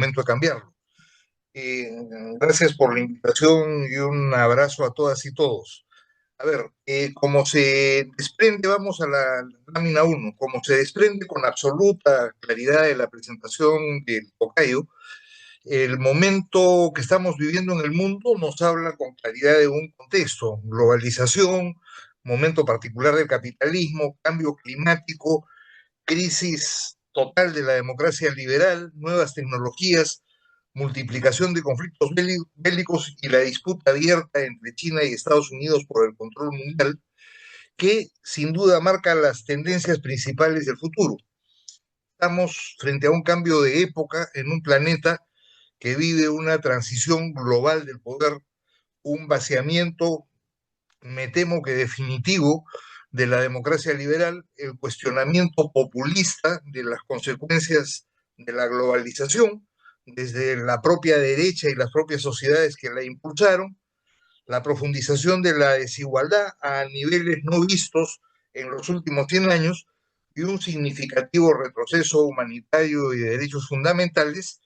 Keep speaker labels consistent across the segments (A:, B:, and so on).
A: momento de cambiarlo. Eh, Gracias por la invitación y un abrazo a todas y todos. A ver, como se desprende, vamos a la lámina uno, como se desprende con absoluta claridad de la presentación del tocayo, el momento que estamos viviendo en el mundo nos habla con claridad de un contexto: globalización, momento particular del capitalismo, cambio climático, crisis total de la democracia liberal, nuevas tecnologías, multiplicación de conflictos bélicos y la disputa abierta entre China y Estados Unidos por el control mundial, que sin duda marca las tendencias principales del futuro. Estamos frente a un cambio de época en un planeta que vive una transición global del poder, un vaciamiento, me temo que definitivo, de la democracia liberal, el cuestionamiento populista de las consecuencias de la globalización, desde la propia derecha y las propias sociedades que la impulsaron, la profundización de la desigualdad a niveles no vistos en los últimos 100 años y un significativo retroceso humanitario y de derechos fundamentales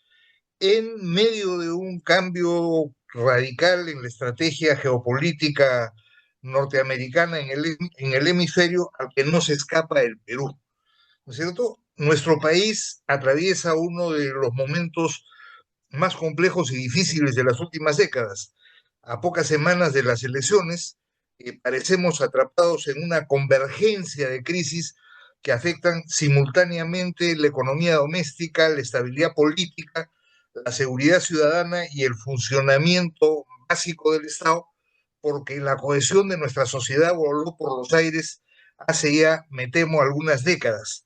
A: en medio de un cambio radical en la estrategia geopolítica norteamericana en el hemisferio al que no se escapa el Perú, ¿no es cierto? Nuestro país atraviesa uno de los momentos más complejos y difíciles de las últimas décadas. A pocas semanas de las elecciones, parecemos atrapados en una convergencia de crisis que afectan simultáneamente la economía doméstica, la estabilidad política, la seguridad ciudadana y el funcionamiento básico del Estado, porque la cohesión de nuestra sociedad voló por los aires hace ya, me temo, algunas décadas.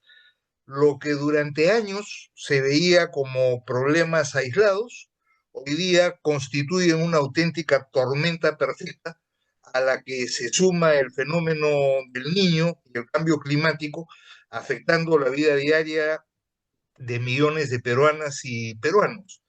A: Lo que durante años se veía como problemas aislados, hoy día constituyen una auténtica tormenta perfecta a la que se suma el fenómeno del niño y el cambio climático, afectando la vida diaria de millones de peruanas y peruanos.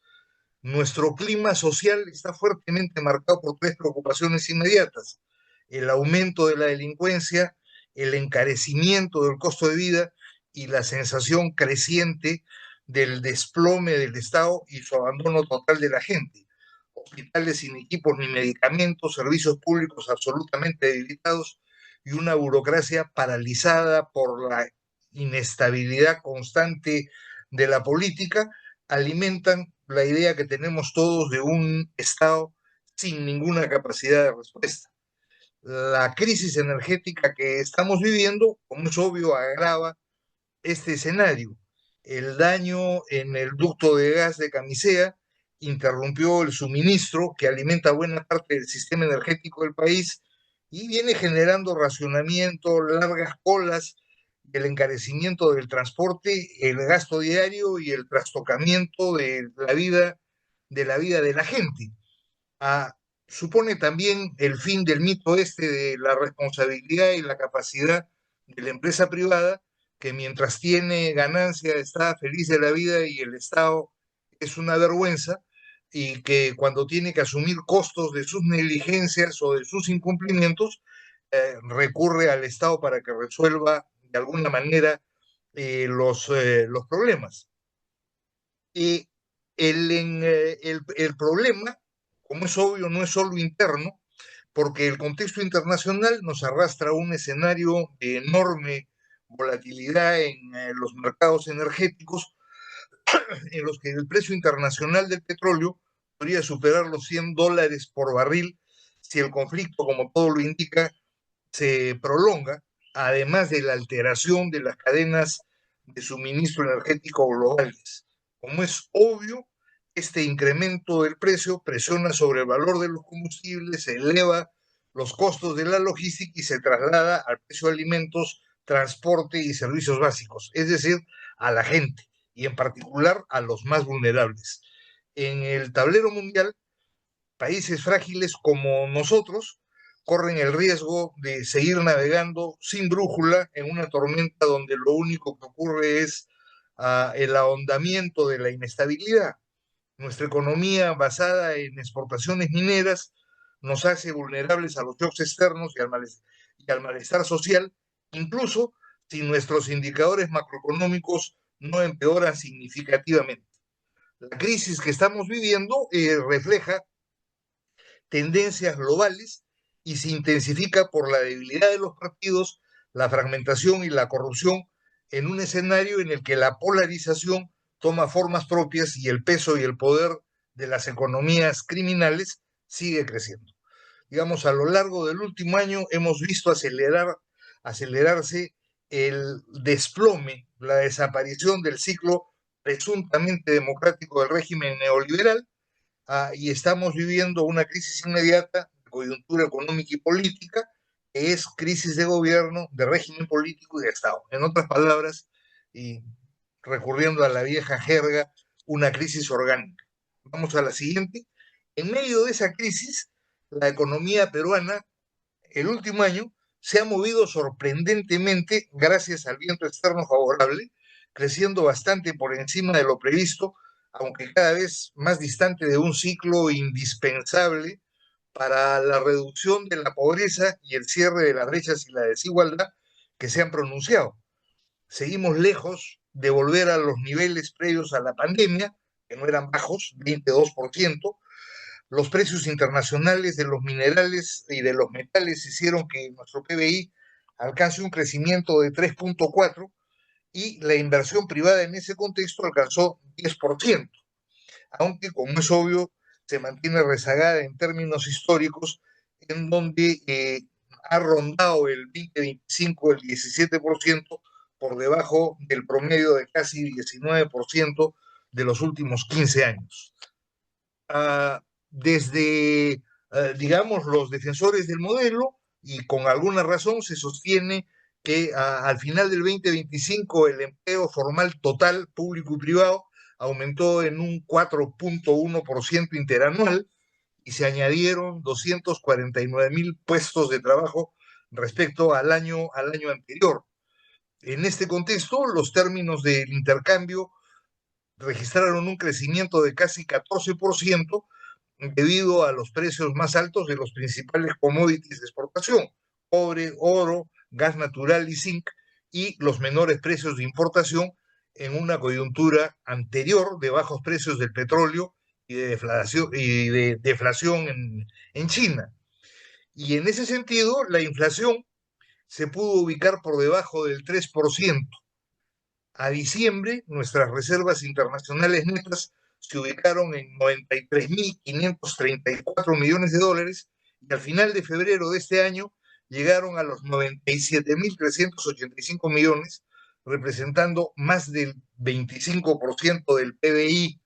A: Nuestro clima social está fuertemente marcado por tres preocupaciones inmediatas: el aumento de la delincuencia, el encarecimiento del costo de vida y la sensación creciente del desplome del Estado y su abandono total de la gente. Hospitales sin equipos ni medicamentos, servicios públicos absolutamente debilitados y una burocracia paralizada por la inestabilidad constante de la política alimentan la idea que tenemos todos de un Estado sin ninguna capacidad de respuesta. La crisis energética que estamos viviendo, como es obvio, agrava este escenario. El daño en el ducto de gas de Camisea interrumpió el suministro que alimenta buena parte del sistema energético del país y viene generando racionamiento, largas colas, el encarecimiento del transporte, el gasto diario y el trastocamiento de la vida de la gente. Ah, supone también el fin del mito este de la responsabilidad y la capacidad de la empresa privada, que mientras tiene ganancia está feliz de la vida y el Estado es una vergüenza, y que cuando tiene que asumir costos de sus negligencias o de sus incumplimientos, recurre al Estado para que resuelva de alguna manera los problemas. Y el problema, como es obvio, no es solo interno, porque el contexto internacional nos arrastra a un escenario de enorme volatilidad en los mercados energéticos, en los que el precio internacional del petróleo podría superar los $100 por barril si el conflicto, como todo lo indica, se prolonga, además de la alteración de las cadenas de suministro energético globales. Como es obvio, este incremento del precio presiona sobre el valor de los combustibles, eleva los costos de la logística y se traslada al precio de alimentos, transporte y servicios básicos, es decir, a la gente y en particular a los más vulnerables. En el tablero mundial, países frágiles como nosotros corren el riesgo de seguir navegando sin brújula en una tormenta donde lo único que ocurre es el ahondamiento de la inestabilidad. Nuestra economía basada en exportaciones mineras nos hace vulnerables a los shocks externos y al malestar social, incluso si nuestros indicadores macroeconómicos no empeoran significativamente. La crisis que estamos viviendo refleja tendencias globales y se intensifica por la debilidad de los partidos, la fragmentación y la corrupción en un escenario en el que la polarización toma formas propias y el peso y el poder de las economías criminales sigue creciendo. Digamos, a lo largo del último año hemos visto acelerarse el desplome, la desaparición del ciclo presuntamente democrático del régimen neoliberal, y estamos viviendo una crisis inmediata de coyuntura económica y política, que es crisis de gobierno, de régimen político y de Estado. En otras palabras, y recurriendo a la vieja jerga, una crisis orgánica. Vamos a la siguiente. En medio de esa crisis, la economía peruana el último año se ha movido sorprendentemente gracias al viento externo favorable, creciendo bastante por encima de lo previsto, aunque cada vez más distante de un ciclo indispensable para la reducción de la pobreza y el cierre de las brechas y la desigualdad que se han pronunciado. Seguimos lejos de volver a los niveles previos a la pandemia, que no eran bajos, 22%. Los precios internacionales de los minerales y de los metales hicieron que nuestro PBI alcance un crecimiento de 3.4 y la inversión privada en ese contexto alcanzó 10%, aunque como es obvio se mantiene rezagada en términos históricos en donde ha rondado el 2025 el 17% por debajo del promedio de casi 19% de los últimos 15 años. Desde, digamos, los defensores del modelo, y con alguna razón se sostiene que al final del 2025 el empleo formal total, público y privado, aumentó en un 4.1% interanual y se añadieron 249.000 puestos de trabajo respecto al año anterior. En este contexto, los términos del intercambio registraron un crecimiento de casi 14% debido a los precios más altos de los principales commodities de exportación, cobre, oro, gas natural y zinc, y los menores precios de importación en una coyuntura anterior de bajos precios del petróleo y de deflación en China. Y en ese sentido, la inflación se pudo ubicar por debajo del 3%. A diciembre, nuestras reservas internacionales netas se ubicaron en 93.534 millones de dólares y al final de febrero de este año llegaron a los 97.385 millones, representando más del 25% del PBI,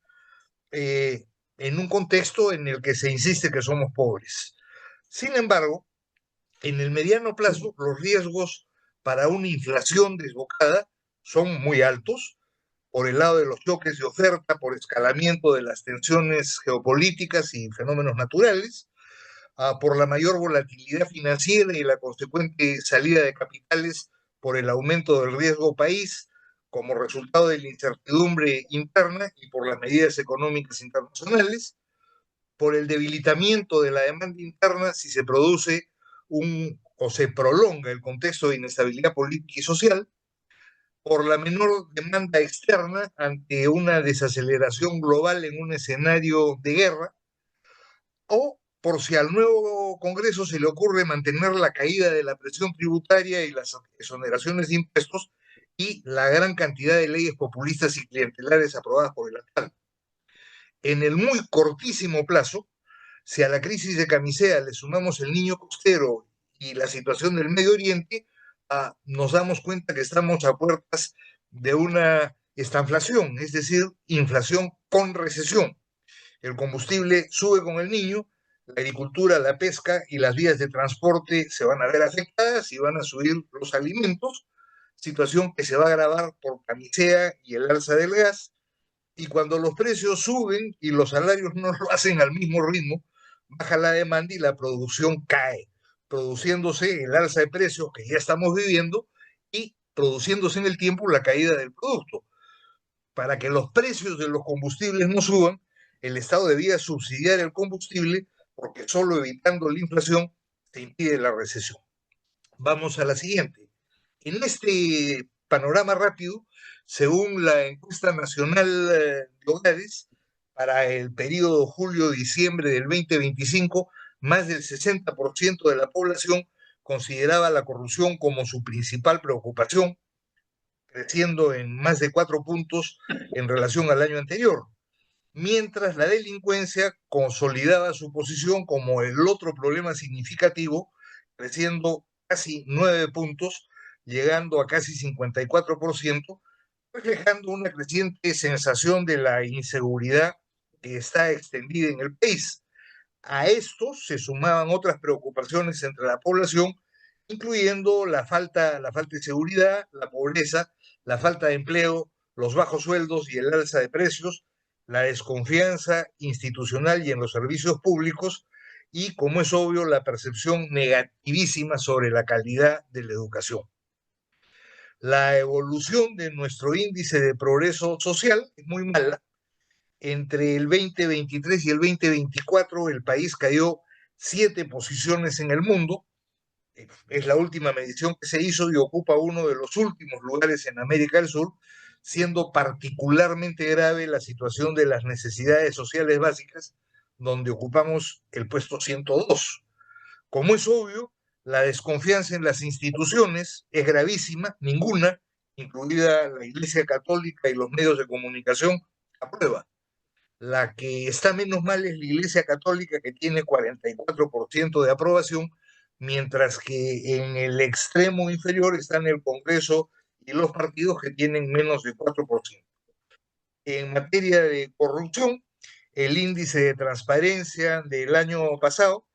A: en un contexto en el que se insiste que somos pobres. Sin embargo, en el mediano plazo, los riesgos para una inflación desbocada son muy altos, por el lado de los choques de oferta, por escalamiento de las tensiones geopolíticas y fenómenos naturales, por la mayor volatilidad financiera y la consecuente salida de capitales por el aumento del riesgo país como resultado de la incertidumbre interna y por las medidas económicas internacionales, por el debilitamiento de la demanda interna si se produce o se prolonga el contexto de inestabilidad política y social, por la menor demanda externa ante una desaceleración global en un escenario de guerra, o por si al nuevo Congreso se le ocurre mantener la caída de la presión tributaria y las exoneraciones de impuestos y la gran cantidad de leyes populistas y clientelares aprobadas por el actual. En el muy cortísimo plazo, si a la crisis de Camisea le sumamos el niño costero y la situación del Medio Oriente, nos damos cuenta que estamos a puertas de una estanflación, es decir, inflación con recesión. El combustible sube con el niño, la agricultura, la pesca y las vías de transporte se van a ver afectadas y van a subir los alimentos, situación que se va a agravar por Camisea y el alza del gas. Y cuando los precios suben y los salarios no lo hacen al mismo ritmo, baja la demanda y la producción cae, produciéndose el alza de precios que ya estamos viviendo y produciéndose en el tiempo la caída del producto. Para que los precios de los combustibles no suban, el Estado debía subsidiar el combustible porque solo evitando la inflación se impide la recesión. Vamos a la siguiente. En este panorama rápido, según la encuesta nacional de hogares, Para el periodo julio-diciembre del 2025, más del 60% de la población consideraba la corrupción como su principal preocupación, creciendo en más de 4 puntos en relación al año anterior, mientras la delincuencia consolidaba su posición como el otro problema significativo, creciendo casi 9 puntos, llegando a casi 54%, reflejando una creciente sensación de la inseguridad que está extendida en el país. A esto se sumaban otras preocupaciones entre la población, incluyendo la falta de seguridad, la pobreza, la falta de empleo, los bajos sueldos y el alza de precios, la desconfianza institucional y en los servicios públicos y, como es obvio, la percepción negativísima sobre la calidad de la educación. La evolución de nuestro índice de progreso social es muy mala. Entre el 2023 y el 2024 el país cayó 7 posiciones en el mundo. Es la última medición que se hizo y ocupa uno de los últimos lugares en América del Sur, siendo particularmente grave la situación de las necesidades sociales básicas, donde ocupamos el puesto 102. Como es obvio, la desconfianza en las instituciones es gravísima, ninguna, incluida la Iglesia Católica y los medios de comunicación, aprueba. La que está menos mal es la Iglesia Católica, que tiene 44% de aprobación, mientras que en el extremo inferior están el Congreso y los partidos, que tienen menos de 4%. En materia de corrupción, el índice de transparencia del año pasado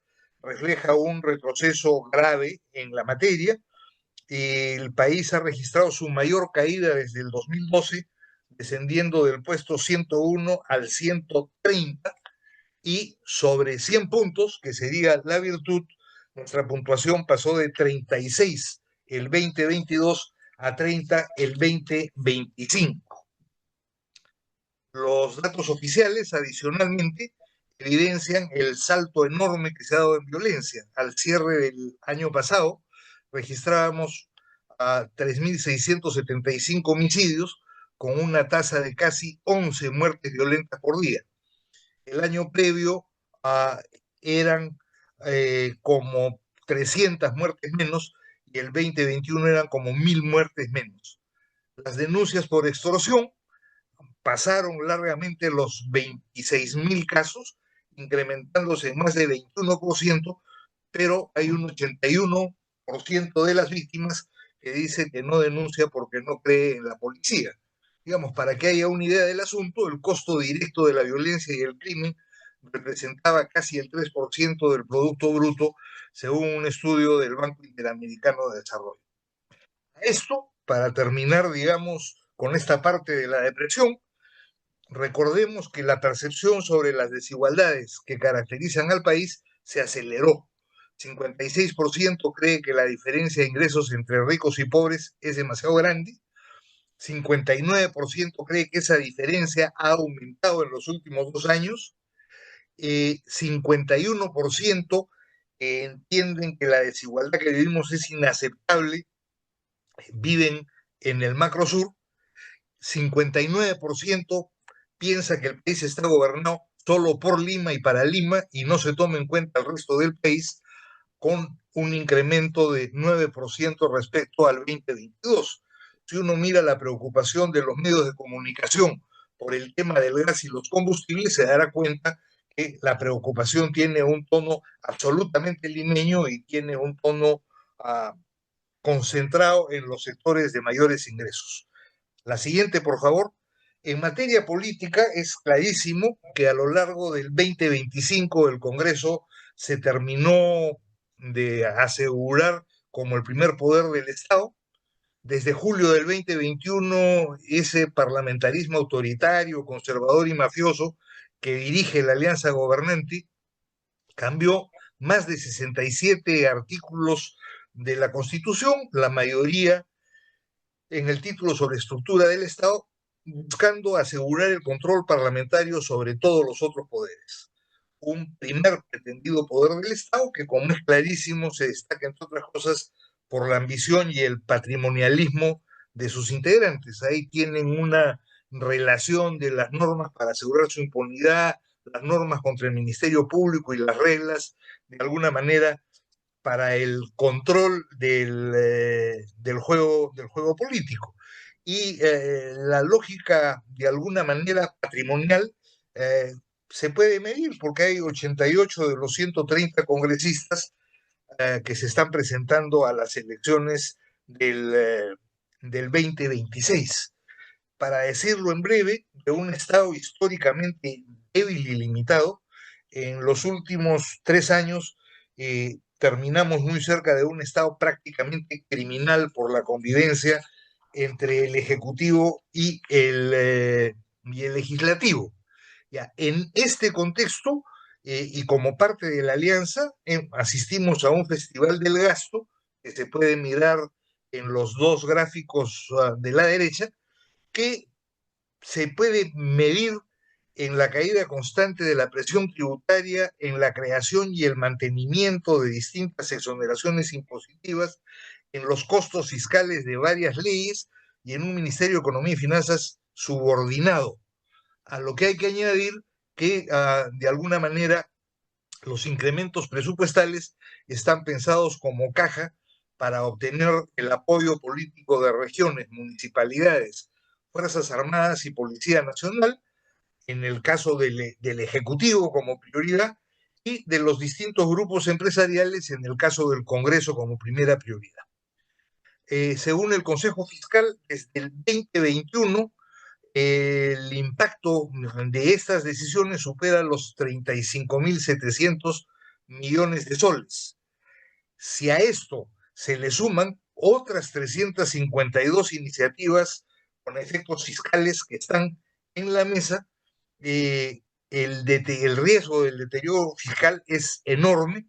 A: refleja un retroceso grave en la materia. El país ha registrado su mayor caída desde el 2012, descendiendo del puesto 101 al 130, y sobre 100 puntos, que sería la virtud, nuestra puntuación pasó de 36 el 2022 a 30 el 2025. Los datos oficiales, adicionalmente, evidencian el salto enorme que se ha dado en violencia. Al cierre del año pasado, registrábamos a 3.675 homicidios, con una tasa de casi 11 muertes violentas por día. El año previo eran como 300 muertes menos, y el 2021 eran como 1.000 muertes menos. Las denuncias por extorsión pasaron largamente los 26.000 casos, incrementándose en más de 21%, pero hay un 81% de las víctimas que dice que no denuncia porque no cree en la policía. Digamos, para que haya una idea del asunto, el costo directo de la violencia y el crimen representaba casi el 3% del Producto Bruto, según un estudio del Banco Interamericano de Desarrollo. Esto, para terminar, digamos, con esta parte de la depresión, recordemos que la percepción sobre las desigualdades que caracterizan al país se aceleró. 56% cree que la diferencia de ingresos entre ricos y pobres es demasiado grande. 59% cree que esa diferencia ha aumentado en los últimos 2 años. 51% entienden que la desigualdad que vivimos es inaceptable, viven en el macro sur. 59% piensa que el país está gobernado solo por Lima y para Lima y no se toma en cuenta el resto del país, con un incremento de 9% respecto al 2022. Si uno mira la preocupación de los medios de comunicación por el tema del gas y los combustibles, se dará cuenta que la preocupación tiene un tono absolutamente limeño y tiene un tono concentrado en los sectores de mayores ingresos. La siguiente, por favor. En materia política, es clarísimo que a lo largo del 2025 el Congreso se terminó de asegurar como el primer poder del Estado. Desde julio del 2021, ese parlamentarismo autoritario, conservador y mafioso que dirige la alianza gobernante cambió más de 67 artículos de la Constitución, la mayoría en el título sobre estructura del Estado, buscando asegurar el control parlamentario sobre todos los otros poderes. Un primer pretendido poder del Estado que, como es clarísimo, se destaca, entre otras cosas, por la ambición y el patrimonialismo de sus integrantes. Ahí tienen una relación de las normas para asegurar su impunidad, las normas contra el Ministerio Público y las reglas, de alguna manera, para el control del juego político. Y la lógica, de alguna manera, patrimonial, eh, se puede medir porque hay 88 de los 130 congresistas que se están presentando a las elecciones del 2026. Para decirlo en breve, de un Estado históricamente débil y limitado, en los últimos 3 años terminamos muy cerca de un Estado prácticamente criminal por la convivencia entre el Ejecutivo y el Legislativo. Ya, en este contexto, y como parte de la alianza, asistimos a un festival del gasto que se puede mirar en los dos gráficos de la derecha, que se puede medir en la caída constante de la presión tributaria, en la creación y el mantenimiento de distintas exoneraciones impositivas, en los costos fiscales de varias leyes y en un Ministerio de Economía y Finanzas subordinado. A lo que hay que añadir que, de alguna manera, los incrementos presupuestales están pensados como caja para obtener el apoyo político de regiones, municipalidades, Fuerzas Armadas y Policía Nacional, en el caso del Ejecutivo como prioridad, y de los distintos grupos empresariales en el caso del Congreso como primera prioridad. Según el Consejo Fiscal, desde el 2021, el impacto de estas decisiones supera los 35.700 millones de soles. Si a esto se le suman otras 352 iniciativas con efectos fiscales que están en la mesa, el riesgo del deterioro fiscal es enorme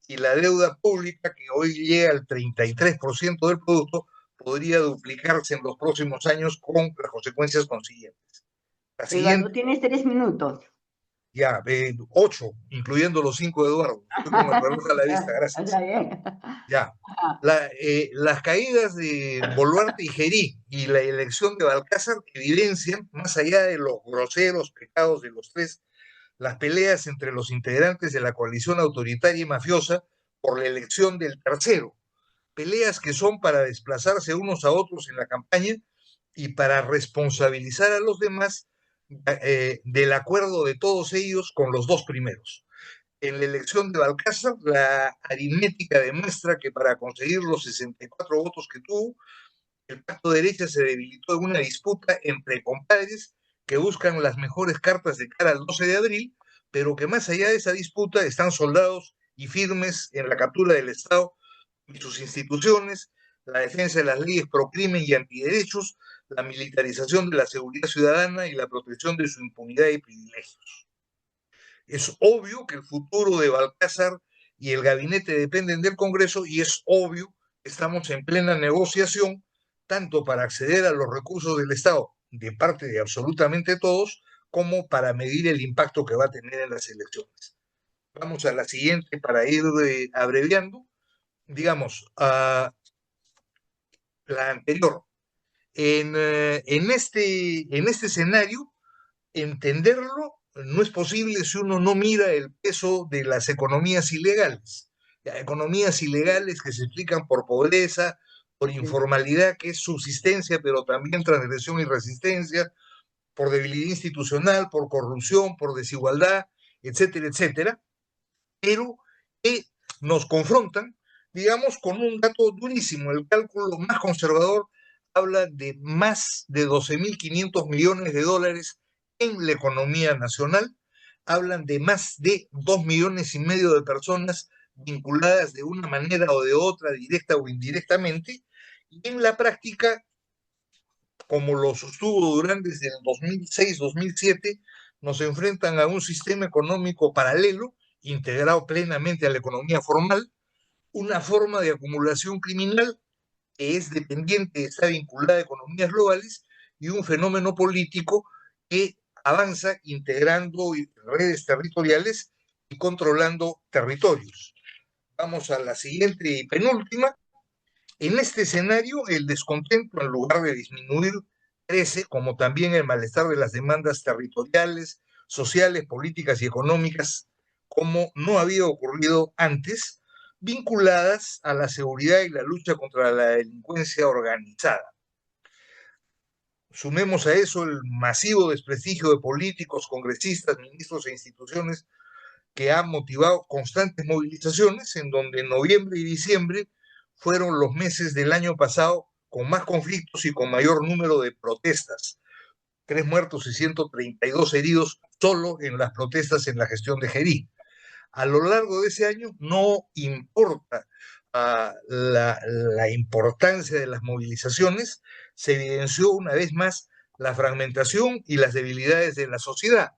A: y la deuda pública, que hoy llega al 33% del producto, podría duplicarse en los próximos años con las consecuencias consiguientes. La
B: Eduardo,
A: siguiente,
B: tienes 3 minutos.
A: ya, 8, incluyendo los 5 de Eduardo. Estoy con el reloj a la vista,
B: Está
A: gracias.
B: bien.
A: Ya. Las caídas de Boluarte y Gerí y la elección de Balcázar evidencian, más allá de los groseros pecados de los tres, las peleas entre los integrantes de la coalición autoritaria y mafiosa por la elección del tercero. Peleas que son para desplazarse unos a otros en la campaña y para responsabilizar a los demás del acuerdo de todos ellos con los dos primeros. En la elección de Balcázar, la aritmética demuestra que para conseguir los 64 votos que tuvo, el pacto de derecha se debilitó en una disputa entre compadres que buscan las mejores cartas de cara al 12 de abril, pero que más allá de esa disputa están soldados y firmes en la captura del Estado y sus instituciones, la defensa de las leyes pro crimen y antiderechos, la militarización de la seguridad ciudadana y la protección de su impunidad y privilegios. Es obvio que el futuro de Balcázar y el gabinete dependen del Congreso y es obvio que estamos en plena negociación, tanto para acceder a los recursos del Estado de parte de absolutamente todos, como para medir el impacto que va a tener en las elecciones. Vamos a la siguiente para ir abreviando. Digamos, la anterior. En este escenario, entenderlo no es posible si uno no mira el peso de las economías ilegales. Economías ilegales que se explican por pobreza, por informalidad, que es subsistencia, pero también transgresión y resistencia, por debilidad institucional, por corrupción, por desigualdad, etcétera, etcétera, pero que nos confrontan, digamos, con un dato durísimo. El cálculo más conservador habla de más de 12.500 millones de dólares en la economía nacional, hablan de más de 2,5 millones de personas vinculadas de una manera o de otra, directa o indirectamente, y en la práctica, como lo sostuvo Durán desde el 2006-2007, nos enfrentan a un sistema económico paralelo, integrado plenamente a la economía formal, una forma de acumulación criminal que es dependiente, está vinculada a economías globales, y un fenómeno político que avanza integrando redes territoriales y controlando territorios. Vamos a la siguiente y penúltima. En este escenario, el descontento, en lugar de disminuir, crece, como también el malestar de las demandas territoriales, sociales, políticas y económicas, como no había ocurrido antes, vinculadas a la seguridad y la lucha contra la delincuencia organizada. Sumemos a eso el masivo desprestigio de políticos, congresistas, ministros e instituciones que ha motivado constantes movilizaciones, en donde noviembre y diciembre fueron los meses del año pasado con más conflictos y con mayor número de protestas. 3 muertos y 132 heridos solo en las protestas en la gestión de Gerí. A lo largo de ese año no importa la importancia de las movilizaciones, se evidenció una vez más la fragmentación y las debilidades de la sociedad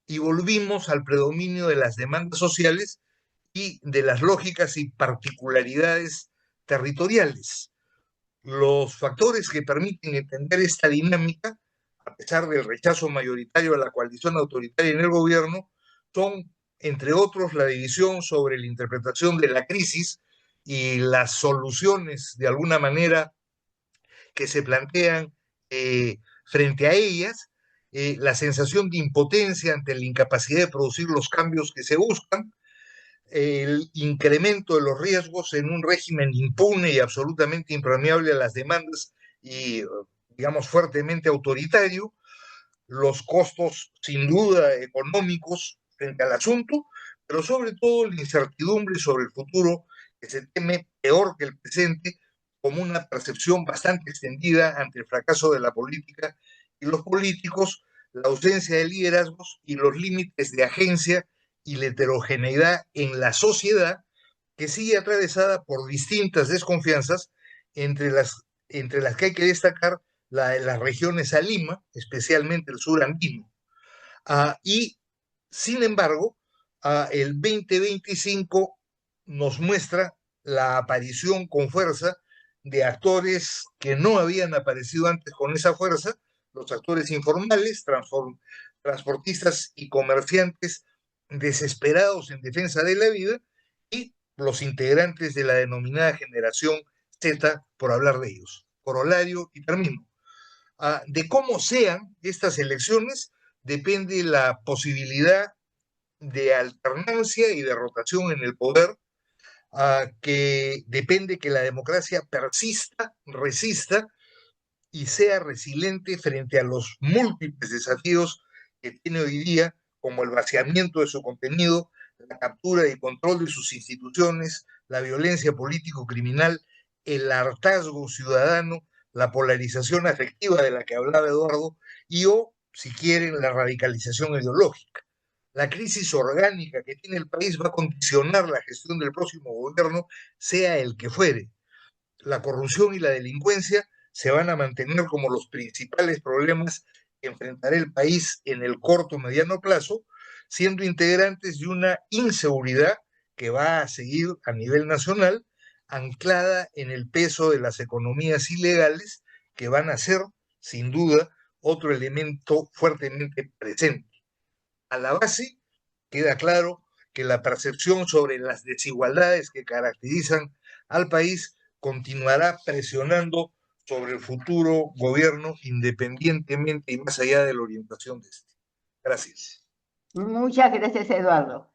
A: y volvimos al predominio de las demandas sociales y de las lógicas y particularidades territoriales. Los factores que permiten entender esta dinámica, a pesar del rechazo mayoritario a la coalición autoritaria en el gobierno, son, entre otros, la división sobre la interpretación de la crisis y las soluciones, de alguna manera, que se plantean frente a ellas, la sensación de impotencia ante la incapacidad de producir los cambios que se buscan, el incremento de los riesgos en un régimen impune y absolutamente impermeable a las demandas y, digamos, fuertemente autoritario, los costos sin duda económicos frente al asunto, pero sobre todo la incertidumbre sobre el futuro que se teme peor que el presente, como una percepción bastante extendida ante el fracaso de la política y los políticos, la ausencia de liderazgos y los límites de agencia y la heterogeneidad en la sociedad que sigue atravesada por distintas desconfianzas, entre las que hay que destacar la de las regiones a Lima, especialmente el sur andino. Y, sin embargo, el 2025 nos muestra la aparición con fuerza de actores que no habían aparecido antes con esa fuerza, los actores informales, transportistas y comerciantes desesperados en defensa de la vida, y los integrantes de la denominada generación Z, por hablar de ellos. Corolario y termino. De cómo sean estas elecciones depende la posibilidad de alternancia y de rotación en el poder, que depende que la democracia persista, resista y sea resiliente frente a los múltiples desafíos que tiene hoy día, como el vaciamiento de su contenido, la captura y control de sus instituciones, la violencia político-criminal, el hartazgo ciudadano, la polarización afectiva de la que hablaba Eduardo, y o, si quieren, la radicalización ideológica. La crisis orgánica que tiene el país va a condicionar la gestión del próximo gobierno, sea el que fuere. La corrupción y la delincuencia se van a mantener como los principales problemas que enfrentará el país en el corto o mediano plazo, siendo integrantes de una inseguridad que va a seguir a nivel nacional, anclada en el peso de las economías ilegales, que van a ser, sin duda, otro elemento fuertemente presente. A la base, queda claro que la percepción sobre las desigualdades que caracterizan al país continuará presionando sobre el futuro gobierno independientemente y más allá de la orientación de este. Gracias.
B: Muchas gracias, Eduardo.